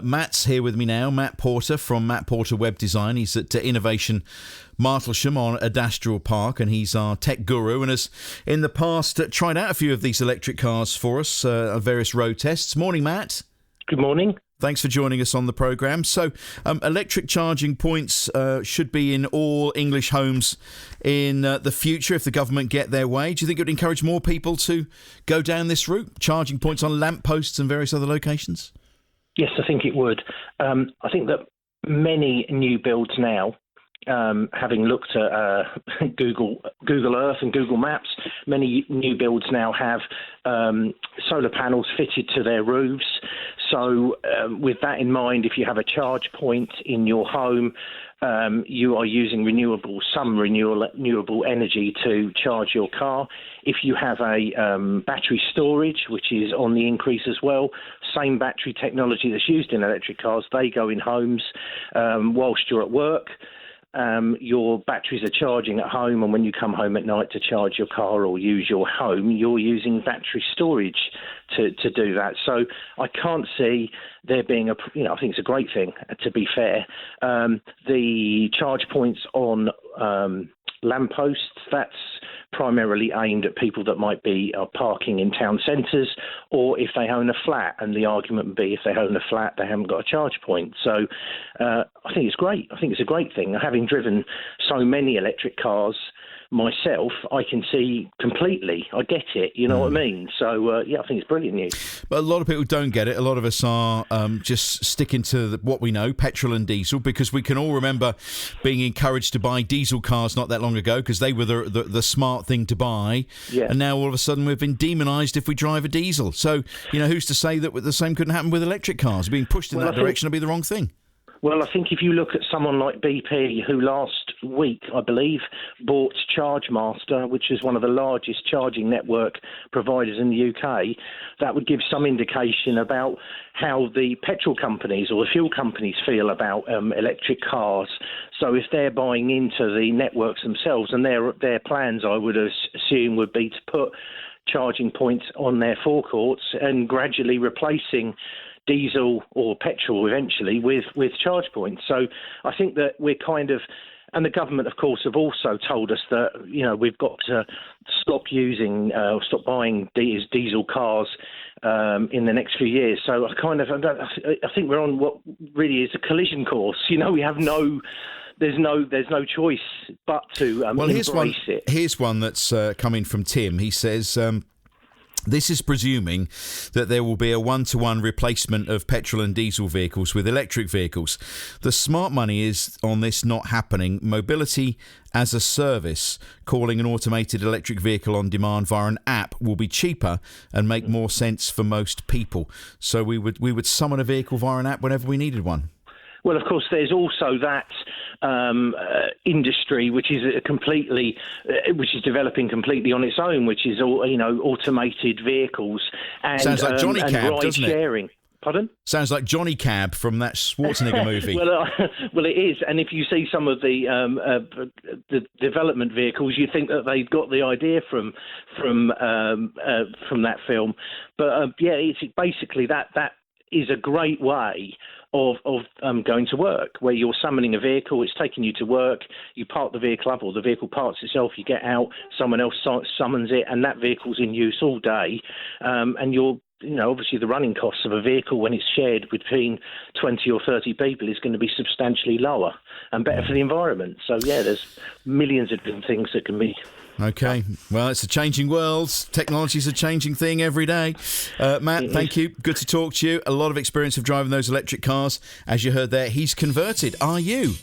Matt's here with me now, Matt Porter from Matt Porter Web Design. He's at Innovation Martlesham on Adastral Park, and he's our tech guru and has, in the past, tried out a few of these electric cars for us, various road tests. Morning, Matt. Good morning. Thanks for joining us on the programme. So, electric charging points should be in all English homes in the future if the government get their way. Do you think it would encourage more people to go down this route, charging points on lampposts and various other locations? Yes, I think it would. I think that many new builds now, having looked at Google Earth and Google Maps, many new builds now have solar panels fitted to their roofs. So with that in mind, if you have a charge point in your home, you are using some renewable energy to charge your car. If you have a battery storage, which is on the increase as well, same battery technology that's used in electric cars, they go in homes whilst you're at work. Your batteries are charging at home, and when you come home at night to charge your car or use your home, you're using battery storage to do that. So I can't see there being I think it's a great thing, to be fair. The charge points on lampposts, that's primarily aimed at people that might be parking in town centres, or if they own a flat, and the argument would be if they own a flat they haven't got a charge point. So I think it's great. I think it's a great thing. Having driven so many electric cars myself, I can see completely. I get it, you know what I mean? So, I think it's brilliant news. But a lot of people don't get it. A lot of us are just sticking to what we know, petrol and diesel, because we can all remember being encouraged to buy diesel cars not that long ago because they were the smart thing to buy. Yeah. And now all of a sudden we've been demonised if we drive a diesel. So, who's to say that the same couldn't happen with electric cars? Being pushed in that direction would be the wrong thing. Well, I think if you look at someone like BP, who last week, I believe, bought ChargeMaster, which is one of the largest charging network providers in the UK, that would give some indication about how the petrol companies or the fuel companies feel about electric cars. So if they're buying into the networks themselves, and their plans, I would assume, would be to put charging points on their forecourts and gradually replacing diesel or petrol eventually with charge points. So I think that we're and the government, of course, have also told us that, we've got to stop buying diesel cars in the next few years. So I think we're on what really is a collision course. We have there's no choice but to embrace it. Here's one that's coming from Tim. He says, this is presuming that there will be a one-to-one replacement of petrol and diesel vehicles with electric vehicles. The smart money is on this not happening. Mobility as a service, calling an automated electric vehicle on demand via an app, will be cheaper and make more sense for most people. So we would summon a vehicle via an app whenever we needed one. Well, of course, there's also that industry which is developing completely on its own, which is automated vehicles and sounds like Johnny Cab, ride doesn't sharing. it? Pardon? Sounds like Johnny Cab from that Schwarzenegger movie. Well, it is. And if you see some of the development vehicles, you think that they got the idea from that film. But it's basically that is a great way of going to work, where you're summoning a vehicle, it's taking you to work, you park the vehicle up, or the vehicle parks itself, you get out, someone else summons it, and that vehicle's in use all day, and you're obviously the running costs of a vehicle when it's shared between 20 or 30 people is going to be substantially lower and better for the environment. So, there's millions of different things that can be. Okay, well, it's a changing world. Technology's a changing thing every day. Matt, thank you. Good to talk to you. A lot of experience of driving those electric cars. As you heard there, he's converted. Are you?